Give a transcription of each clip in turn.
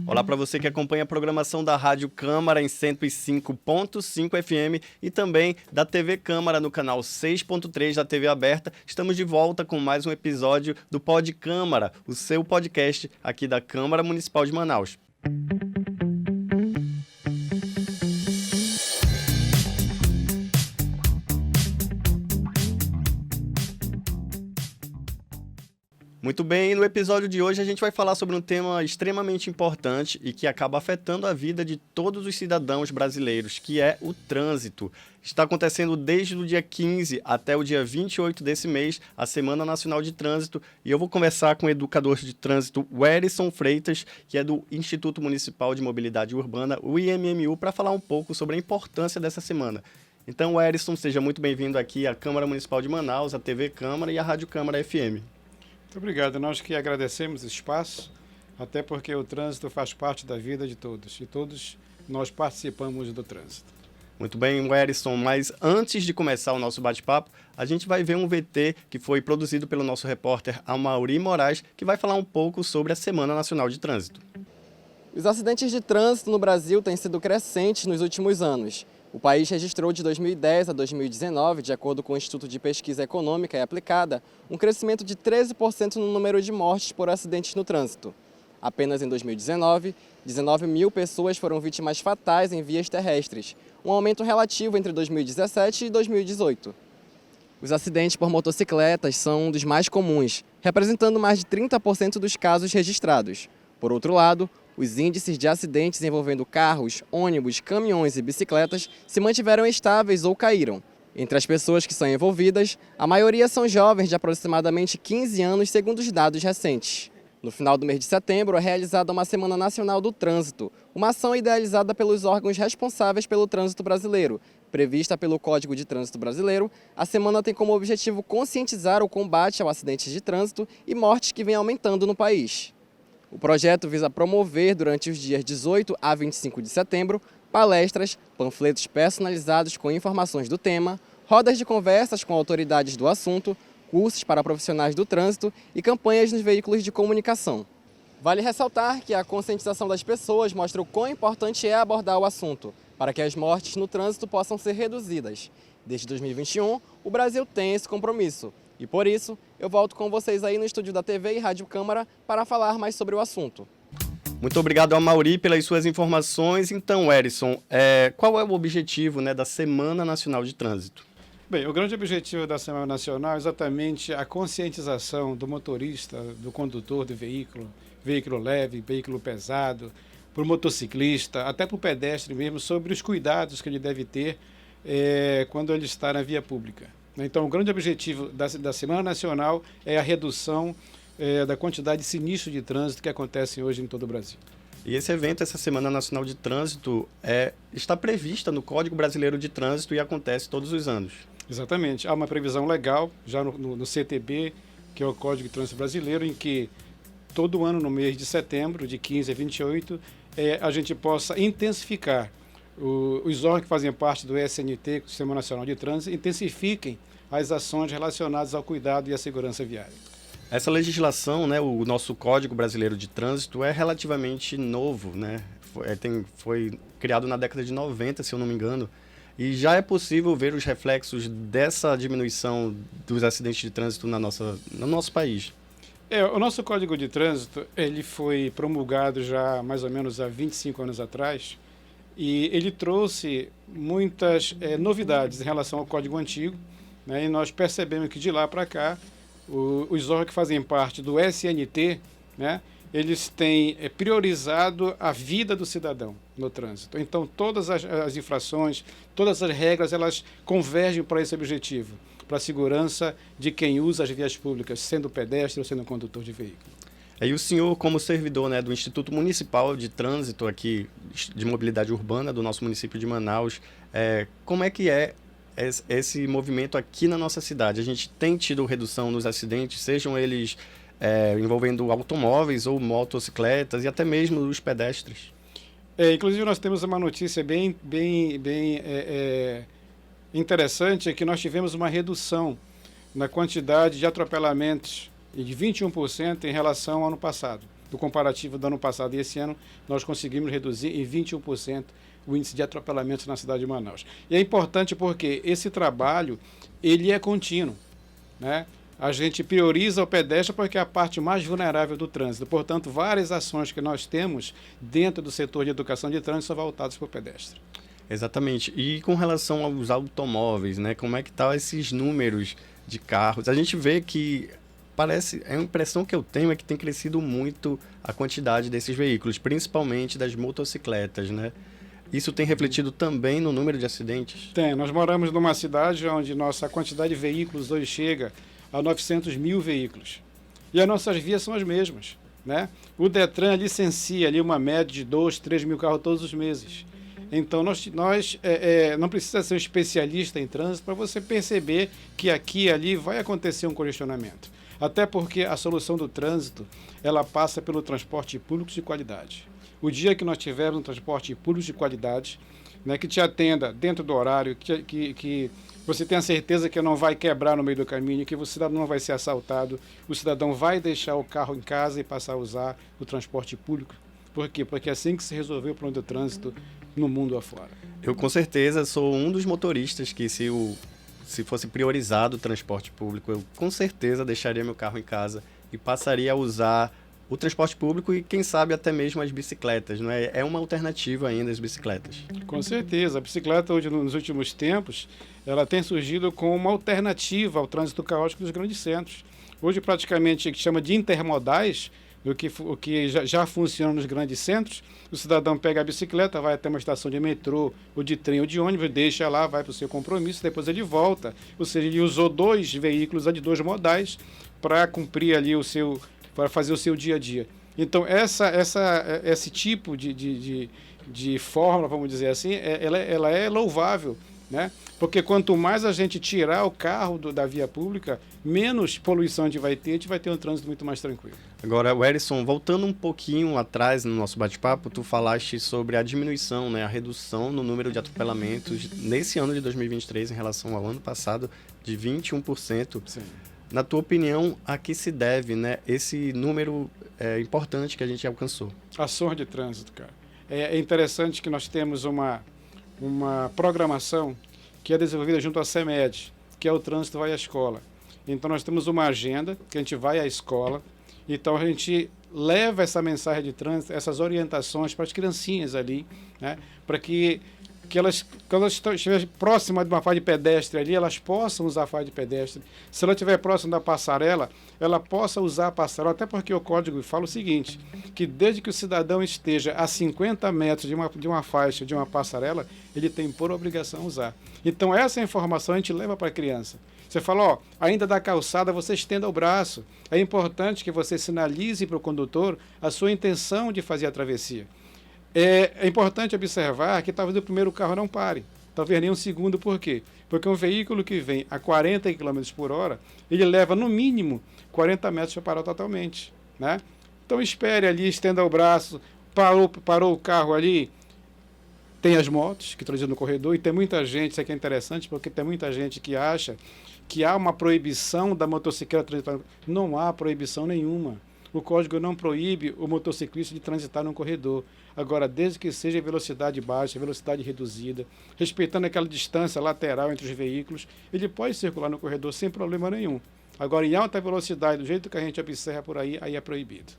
Olá para você que acompanha a programação da Rádio Câmara em 105.5 FM e também da TV Câmara no canal 6.3 da TV Aberta. Estamos de volta com mais um episódio do Pod Câmara, o seu podcast aqui da Câmara Municipal de Manaus. Muito bem, no episódio de hoje a gente vai falar sobre um tema extremamente importante e que acaba afetando a vida de todos os cidadãos brasileiros, que é o trânsito. Está acontecendo desde o dia 15 até o dia 28 desse mês, a Semana Nacional de Trânsito, e eu vou conversar com o educador de trânsito Werison Freitas, que é do Instituto Municipal de Mobilidade Urbana, o IMMU, para falar um pouco sobre a importância dessa semana. Então, Werison, seja muito bem-vindo aqui à Câmara Municipal de Manaus, à TV Câmara e à Rádio Câmara FM. Muito obrigado. Nós que agradecemos o espaço, até porque o trânsito faz parte da vida de todos, e todos nós participamos do trânsito. Muito bem, Werison, mas antes de começar o nosso bate-papo, a gente vai ver um VT que foi produzido pelo nosso repórter Amaury Moraes, que vai falar um pouco sobre a Semana Nacional de Trânsito. Os acidentes de trânsito no Brasil têm sido crescentes nos últimos anos. O país registrou de 2010 a 2019, de acordo com o Instituto de Pesquisa Econômica e Aplicada, um crescimento de 13% no número de mortes por acidentes no trânsito. Apenas em 2019, 19 mil pessoas foram vítimas fatais em vias terrestres, um aumento relativo entre 2017 e 2018. Os acidentes por motocicletas são um dos mais comuns, representando mais de 30% dos casos registrados. Por outro lado, os índices de acidentes envolvendo carros, ônibus, caminhões e bicicletas se mantiveram estáveis ou caíram. Entre as pessoas que são envolvidas, a maioria são jovens de aproximadamente 15 anos, segundo os dados recentes. No final do mês de setembro é realizada uma Semana Nacional do Trânsito, uma ação idealizada pelos órgãos responsáveis pelo trânsito brasileiro. Prevista pelo Código de Trânsito Brasileiro, a semana tem como objetivo conscientizar o combate ao acidente de trânsito e mortes que vem aumentando no país. O projeto visa promover, durante os dias 18 a 25 de setembro, palestras, panfletos personalizados com informações do tema, rodas de conversas com autoridades do assunto, cursos para profissionais do trânsito e campanhas nos veículos de comunicação. Vale ressaltar que a conscientização das pessoas mostra o quão importante é abordar o assunto, para que as mortes no trânsito possam ser reduzidas. Desde 2021, o Brasil tem esse compromisso. E por isso, eu volto com vocês aí no estúdio da TV e Rádio Câmara para falar mais sobre o assunto. Muito obrigado, Amaury, pelas suas informações. Então, Werison, qual é o objetivo, da Semana Nacional de Trânsito? Bem, o grande objetivo da Semana Nacional é exatamente a conscientização do motorista, do condutor do veículo leve, veículo pesado, para o motociclista, até para o pedestre mesmo, sobre os cuidados que ele deve ter quando ele está na via pública. Então, o grande objetivo da Semana Nacional é a redução da quantidade de sinistros de trânsito que acontecem hoje em todo o Brasil. E esse evento, essa Semana Nacional de Trânsito, está prevista no Código Brasileiro de Trânsito e acontece todos os anos. Exatamente. Há uma previsão legal, já no CTB, que é o Código de Trânsito Brasileiro, em que todo ano, no mês de setembro, de 15 a 28, a gente possa intensificar. Os órgãos que fazem parte do SNT, Sistema Nacional de Trânsito, intensifiquem as ações relacionadas ao cuidado e à segurança viária. Essa legislação, o nosso Código Brasileiro de Trânsito é relativamente novo, Foi criado na década de 90, se eu não me engano, e já é possível ver os reflexos dessa diminuição dos acidentes de trânsito no nosso país. O nosso Código de Trânsito ele foi promulgado já mais ou menos há 25 anos atrás, e ele trouxe muitas novidades em relação ao Código Antigo, e nós percebemos que de lá para cá, os órgãos que fazem parte do SNT, eles têm priorizado a vida do cidadão no trânsito. Então, todas as infrações, todas as regras, elas convergem para esse objetivo, para a segurança de quem usa as vias públicas, sendo pedestre ou sendo condutor de veículo. E o senhor, como servidor do Instituto Municipal de Trânsito aqui, de Mobilidade Urbana do nosso município de Manaus, como é que é esse movimento aqui na nossa cidade? A gente tem tido redução nos acidentes, sejam eles envolvendo automóveis ou motocicletas e até mesmo os pedestres. Inclusive, nós temos uma notícia bem interessante, é que nós tivemos uma redução na quantidade de atropelamentos de 21% em relação ao ano passado. do comparativo do ano passado e esse ano, nós conseguimos reduzir em 21% o índice de atropelamentos na cidade de Manaus. E é importante porque esse trabalho, ele é contínuo, né? A gente prioriza o pedestre porque é a parte mais vulnerável do trânsito. Portanto, várias ações que nós temos dentro do setor de educação de trânsito são voltadas para o pedestre. Exatamente. E com relação aos automóveis, né? Como é que tá esses números de carros? A gente vê que a impressão que eu tenho é que tem crescido muito a quantidade desses veículos, principalmente das motocicletas, né? Isso tem refletido também no número de acidentes? Tem. Nós moramos numa cidade onde nossa quantidade de veículos hoje chega a 900 mil veículos. E as nossas vias são as mesmas, né? O Detran licencia ali uma média de 2, 3 mil carros todos os meses. Então, nós não precisa ser um especialista em trânsito para você perceber que aqui e ali vai acontecer um congestionamento. Até porque a solução do trânsito, ela passa pelo transporte público de qualidade. O dia que nós tivermos um transporte público de qualidade, né, que te atenda dentro do horário, que você tenha certeza que não vai quebrar no meio do caminho, que o cidadão não vai ser assaltado, o cidadão vai deixar o carro em casa e passar a usar o transporte público. Por quê? Porque é assim que se resolveu o problema do trânsito no mundo afora. Eu, com certeza, sou um dos motoristas que, se fosse priorizado o transporte público, eu com certeza deixaria meu carro em casa e passaria a usar o transporte público e, quem sabe, até mesmo as bicicletas, não é? É uma alternativa ainda as bicicletas. Com certeza. A bicicleta, hoje, nos últimos tempos, ela tem surgido como uma alternativa ao trânsito caótico dos grandes centros. Hoje, praticamente, o que chama de intermodais, o que já funciona nos grandes centros, o cidadão pega a bicicleta, vai até uma estação de metrô, ou de trem, ou de ônibus, deixa lá, vai para o seu compromisso, depois ele volta. Ou seja, ele usou 2 veículos de 2 modais para cumprir ali para fazer o seu dia a dia. Então, esse tipo de fórmula, vamos dizer assim, ela é louvável, né? Porque quanto mais a gente tirar o carro da via pública, menos poluição a gente vai ter um trânsito muito mais tranquilo. Agora, Werison, voltando um pouquinho atrás no nosso bate-papo, tu falaste sobre a diminuição, né, a redução no número de atropelamentos nesse ano de 2023 em relação ao ano passado de 21%. Sim. Na tua opinião, a que se deve, né, esse número importante que a gente alcançou? Ações de trânsito, cara. É interessante que nós temos uma programação que é desenvolvida junto à CEMED, que é o Trânsito Vai à Escola. Então, nós temos uma agenda que a gente vai à escola, então a gente leva essa mensagem de trânsito, essas orientações para as criancinhas ali, né, para que elas, quando elas estiverem próximas de uma faixa de pedestre ali, elas possam usar a faixa de pedestre. Se ela estiver próxima da passarela, ela possa usar a passarela, até porque o código fala o seguinte, que desde que o cidadão esteja a 50 metros de uma faixa, de uma passarela, ele tem por obrigação usar. Então, essa informação a gente leva para a criança. Você fala, ó, ainda da calçada você estenda o braço. É importante que você sinalize para o condutor a sua intenção de fazer a travessia. É importante observar que talvez o primeiro carro não pare, talvez nem um segundo, por quê? Porque um veículo que vem a 40 km por hora, ele leva no mínimo 40 metros para parar totalmente, né? Então espere ali, estenda o braço, parou o carro ali, tem as motos que transitam no corredor e tem muita gente, isso aqui é interessante, porque tem muita gente que acha que há uma proibição da motocicleta transitar. Não há proibição nenhuma. O código não proíbe o motociclista de transitar no corredor. Agora, desde que seja velocidade baixa, velocidade reduzida, respeitando aquela distância lateral entre os veículos, ele pode circular no corredor sem problema nenhum. Agora, em alta velocidade, do jeito que a gente observa por aí é proibido.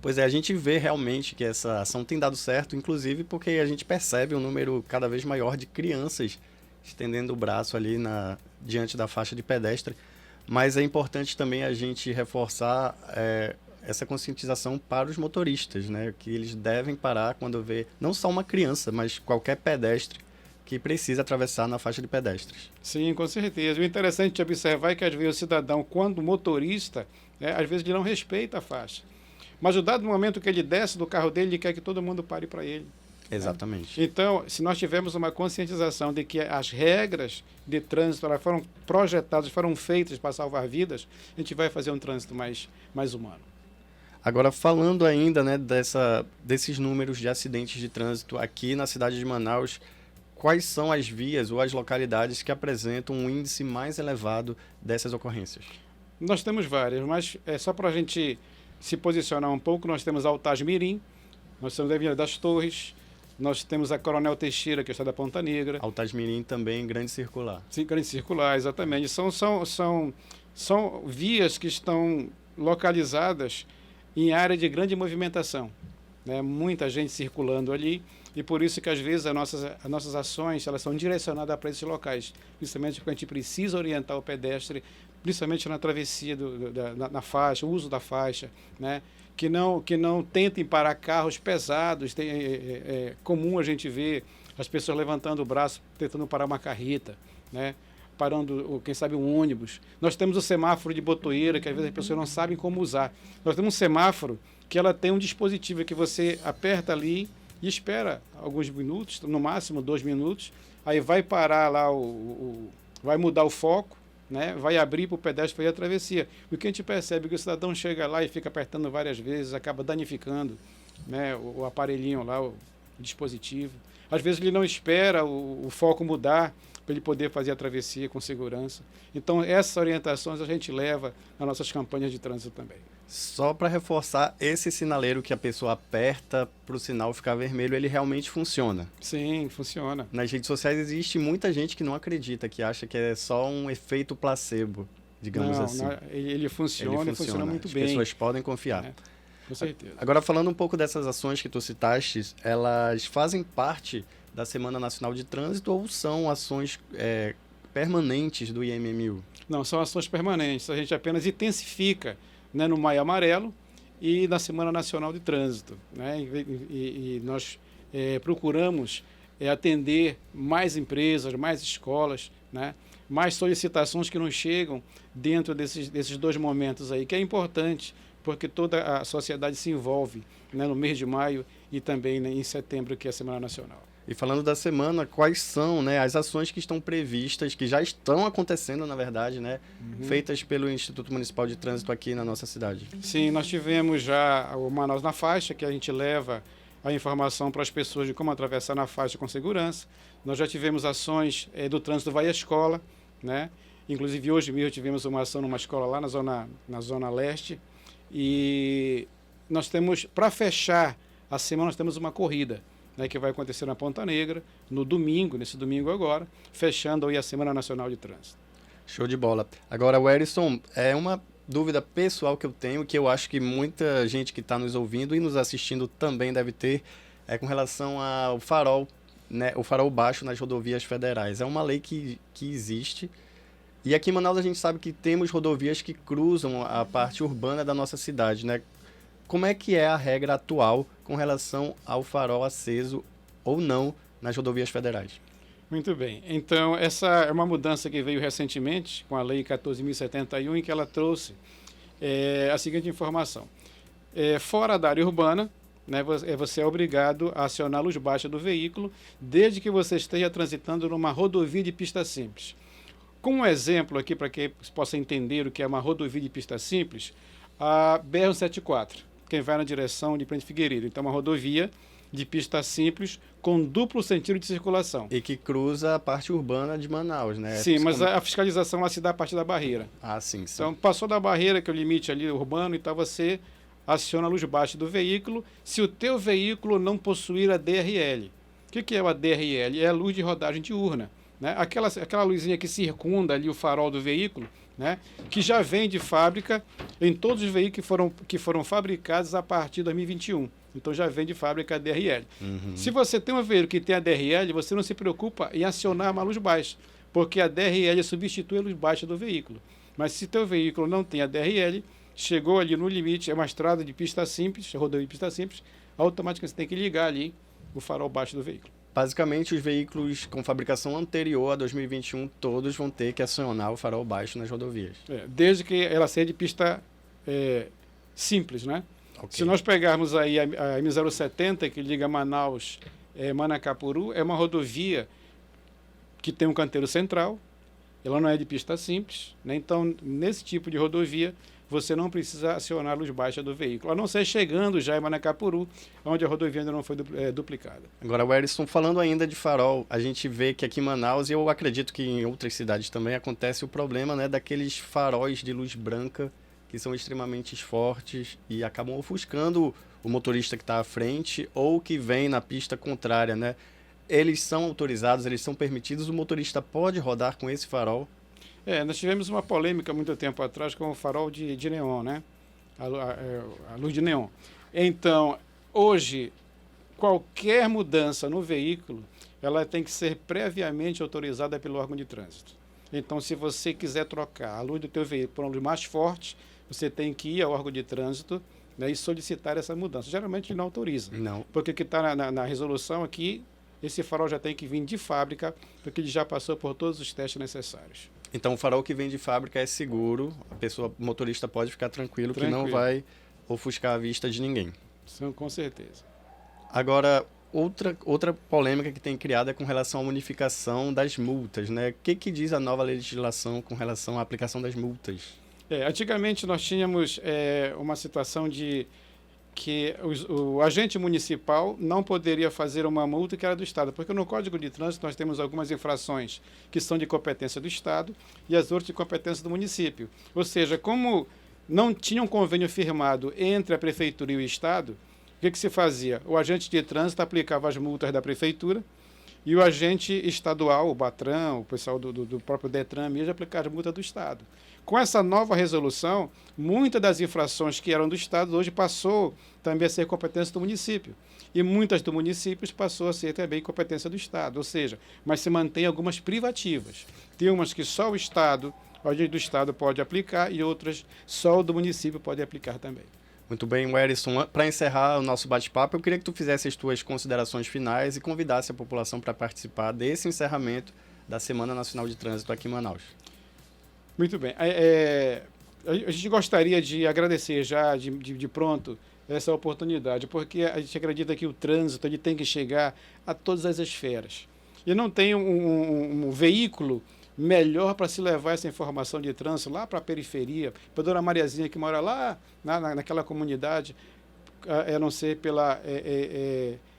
Pois é, a gente vê realmente que essa ação tem dado certo, inclusive porque a gente percebe um número cada vez maior de crianças estendendo o braço ali diante da faixa de pedestre. Mas é importante também a gente reforçar essa conscientização para os motoristas, né? Que eles devem parar quando vê não só uma criança, mas qualquer pedestre que precisa atravessar na faixa de pedestres. Sim, com certeza. O interessante de observar é que às vezes o cidadão, quando motorista, às vezes ele não respeita a faixa. Mas, dado momento que ele desce do carro dele, ele quer que todo mundo pare para ele. Exatamente. Então, se nós tivermos uma conscientização de que as regras de trânsito elas foram projetadas, foram feitas para salvar vidas, a gente vai fazer um trânsito mais humano. Agora, falando ainda, né, desses números de acidentes de trânsito aqui na cidade de Manaus, quais são as vias ou as localidades que apresentam um índice mais elevado dessas ocorrências? Nós temos várias, mas é só para a gente se posicionar um pouco, nós temos a Altasmirim, nós temos a Avenida das Torres, nós temos a Coronel Teixeira, que está da Ponta Negra. Altasmirim também, grande circular. Sim, grande circular, exatamente. São vias que estão localizadas em área de grande movimentação, né? Muita gente circulando ali, e por isso que às vezes as nossas ações elas são direcionadas para esses locais, principalmente porque a gente precisa orientar o pedestre, principalmente na travessia na faixa, o uso da faixa, né? Que não tentem parar carros pesados. É comum a gente ver as pessoas levantando o braço tentando parar uma carreta, né? Parando, quem sabe, um ônibus. Nós temos o semáforo de botoeira, que às vezes as pessoas não sabem como usar. Nós temos um semáforo que ela tem um dispositivo que você aperta ali e espera alguns minutos, no máximo 2 minutos, aí vai parar lá, vai mudar o foco, né? Vai abrir para o pedestre fazer a travessia. O que a gente percebe é que o cidadão chega lá e fica apertando várias vezes, acaba danificando, né, o aparelhinho lá, o dispositivo. Às vezes ele não espera o foco mudar para ele poder fazer a travessia com segurança. Então, essas orientações a gente leva nas nossas campanhas de trânsito também. Só para reforçar, esse sinaleiro que a pessoa aperta para o sinal ficar vermelho, ele realmente funciona? Sim, funciona. Nas redes sociais existe muita gente que não acredita, que acha que é só um efeito placebo, digamos assim. Não, ele funciona e funciona muito bem. As pessoas podem confiar. Com certeza. Agora, falando um pouco dessas ações que tu citaste, elas fazem parte da Semana Nacional de Trânsito ou são ações permanentes do IMMU? Não, são ações permanentes. A gente apenas intensifica, né, no Maio Amarelo e na Semana Nacional de Trânsito, né? E nós procuramos atender mais empresas, mais escolas, né? Mais solicitações que nos chegam dentro desses 2 momentos aí, que é importante, porque toda a sociedade se envolve, né, no mês de maio e também, né, em setembro, que é a Semana Nacional. E falando da semana, quais são, né, as ações que estão previstas, que já estão acontecendo, na verdade, né, feitas pelo Instituto Municipal de Trânsito aqui na nossa cidade? Sim, nós tivemos já o Manaus na Faixa, que a gente leva a informação para as pessoas de como atravessar na faixa com segurança. Nós já tivemos ações do trânsito vai à escola, né? Inclusive hoje mesmo tivemos uma ação numa escola lá na zona leste. E nós temos, para fechar a semana, nós temos uma corrida, né, que vai acontecer na Ponta Negra, no domingo, nesse domingo agora, fechando aí a Semana Nacional de Trânsito. Show de bola. Agora, Werison, é uma dúvida pessoal que eu tenho, que eu acho que muita gente que está nos ouvindo e nos assistindo também deve ter, é com relação ao farol, né, o farol baixo nas rodovias federais. É uma lei que existe. E aqui em Manaus a gente sabe que temos rodovias que cruzam a parte urbana da nossa cidade, né? Como é que é a regra atual com relação ao farol aceso ou não nas rodovias federais? Muito bem. Então, essa é uma mudança que veio recentemente com a Lei 14.071, em que ela trouxe a seguinte informação. Fora da área urbana, né, você é obrigado a acionar a luz baixa do veículo, desde que você esteja transitando numa rodovia de pista simples. Como um exemplo aqui, para que você possa entender o que é uma rodovia de pista simples, a BR-174, quem vai na direção de Presidente Figueiredo. Então, uma rodovia de pista simples com duplo sentido de circulação. E que cruza a parte urbana de Manaus, né? Sim, mas a fiscalização lá se dá a partir da barreira. Ah, sim. Então, passou da barreira, que é o limite ali urbano, então você aciona a luz baixa do veículo, se o teu veículo não possuir a DRL. O que é a DRL? É a luz de rodagem diurna. Né? Aquela luzinha que circunda ali o farol do veículo, né? Que já vem de fábrica em todos os veículos que foram fabricados a partir de 2021. Então já vem de fábrica a DRL. Se você tem um veículo que tem a DRL, você não se preocupa em acionar uma luz baixa, porque a DRL substitui a luz baixa do veículo. Mas se teu veículo não tem a DRL, chegou ali no limite, é uma estrada de pista simples, rodovia de pista simples, automaticamente você tem que ligar ali o farol baixo do veículo. Basicamente, os veículos com fabricação anterior a 2021, todos vão ter que acionar o farol baixo nas rodovias. Desde que ela seja de pista simples, né? Okay. Se nós pegarmos aí a M070, que liga Manaus Manacapuru, é uma rodovia que tem um canteiro central, ela não é de pista simples, né? Então, nesse tipo de rodovia, você não precisa acionar a luz baixa do veículo, a não ser chegando já em Manacapuru, onde a rodovia ainda não foi duplicada. Agora, Werison, falando ainda de farol, a gente vê que aqui em Manaus, e eu acredito que em outras cidades também, acontece o problema, né, daqueles faróis de luz branca que são extremamente fortes e acabam ofuscando o motorista que está à frente ou que vem na pista contrária, né? Eles são autorizados, eles são permitidos, o motorista pode rodar com esse farol? Nós tivemos uma polêmica muito tempo atrás com o farol de neon, né? A luz de neon. Então, hoje, qualquer mudança no veículo, ela tem que ser previamente autorizada pelo órgão de trânsito. Então, se você quiser trocar a luz do teu veículo por uma luz mais forte, você tem que ir ao órgão de trânsito, né, e solicitar essa mudança. Geralmente ele não autoriza. Não. Porque o que está na resolução aqui, esse farol já tem que vir de fábrica, porque ele já passou por todos os testes necessários. Então, o farol que vem de fábrica é seguro, o motorista pode ficar tranquilo que não vai ofuscar a vista de ninguém. Sim, com certeza. Agora, outra polêmica que tem criado é com relação à unificação das multas, né? O que diz a nova legislação com relação à aplicação das multas? Antigamente nós tínhamos uma situação de que o agente municipal não poderia fazer uma multa que era do Estado, porque no Código de Trânsito nós temos algumas infrações que são de competência do Estado e as outras de competência do município. Ou seja, como não tinha um convênio firmado entre a Prefeitura e o Estado, o que se fazia? O agente de trânsito aplicava as multas da Prefeitura e o agente estadual, o BATRAN, o pessoal do próprio DETRAN mesmo, aplicava as multas do Estado. Com essa nova resolução, muitas das infrações que eram do Estado hoje passou também a ser competência do município. E muitas do município passou a ser também competência do Estado. Ou seja, mas se mantém algumas privativas. Tem umas que só o Estado, o agente do Estado pode aplicar e outras só o do município pode aplicar também. Muito bem, Werison. Para encerrar o nosso bate-papo, eu queria que tu fizesse as tuas considerações finais e convidasse a população para participar desse encerramento da Semana Nacional de Trânsito aqui em Manaus. Muito bem. A gente gostaria de agradecer já de pronto essa oportunidade, porque a gente acredita que o trânsito ele tem que chegar a todas as esferas. E não tem um veículo melhor para se levar essa informação de trânsito lá para a periferia, para a dona Mariazinha que mora lá naquela comunidade, a não ser pela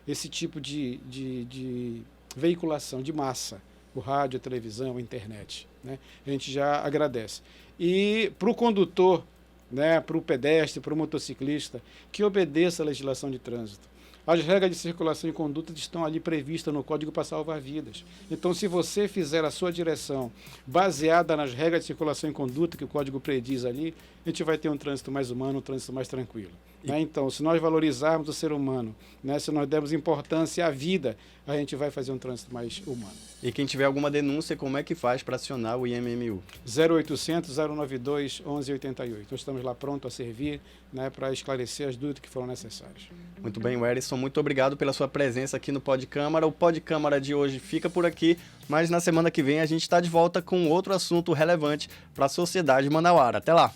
esse tipo de veiculação de massa, o rádio, a televisão, a internet. Né? A gente já agradece. E para o condutor, né, para o pedestre, para o motociclista, que obedeça a legislação de trânsito. As regras de circulação e conduta estão ali previstas no Código para salvar vidas. Então, se você fizer a sua direção baseada nas regras de circulação e conduta que o Código prediz ali, a gente vai ter um trânsito mais humano, um trânsito mais tranquilo. Né? Então, se nós valorizarmos o ser humano, né, se nós dermos importância à vida, a gente vai fazer um trânsito mais humano. E quem tiver alguma denúncia, como é que faz para acionar o IMMU? 0800 092 1188. Nós estamos lá prontos a servir, né, para esclarecer as dúvidas que foram necessárias. Muito bem, Werison, muito obrigado pela sua presença aqui no Pod Câmara. O Pod Câmara de hoje fica por aqui, mas na semana que vem a gente está de volta com outro assunto relevante para a sociedade manauara. Até lá!